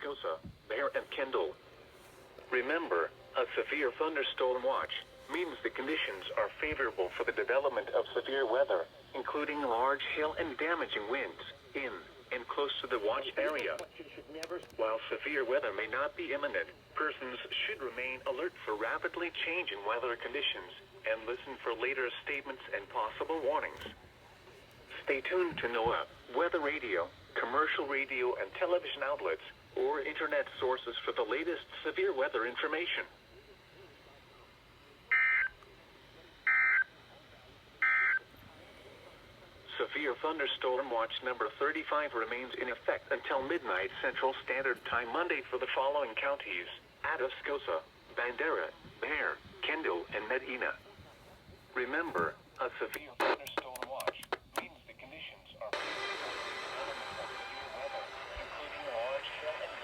Atascosa, Bear, and Kendall. Remember, a severe thunderstorm watch means the conditions are favorable for the development of severe weather, including large hail and damaging winds in and close to the watch area. While severe weather may not be imminent, persons should remain alert for rapidly changing weather conditions and listen for later statements and possible warnings. Stay tuned to NOAA, weather radio, commercial radio and television outlets, or internet sources for the latest severe weather information. Severe thunderstorm watch number 35 remains in effect until midnight Central Standard Time Monday for the following counties: Atascosa, Bandera, Bear, Kendall, and Medina. Remember, a severe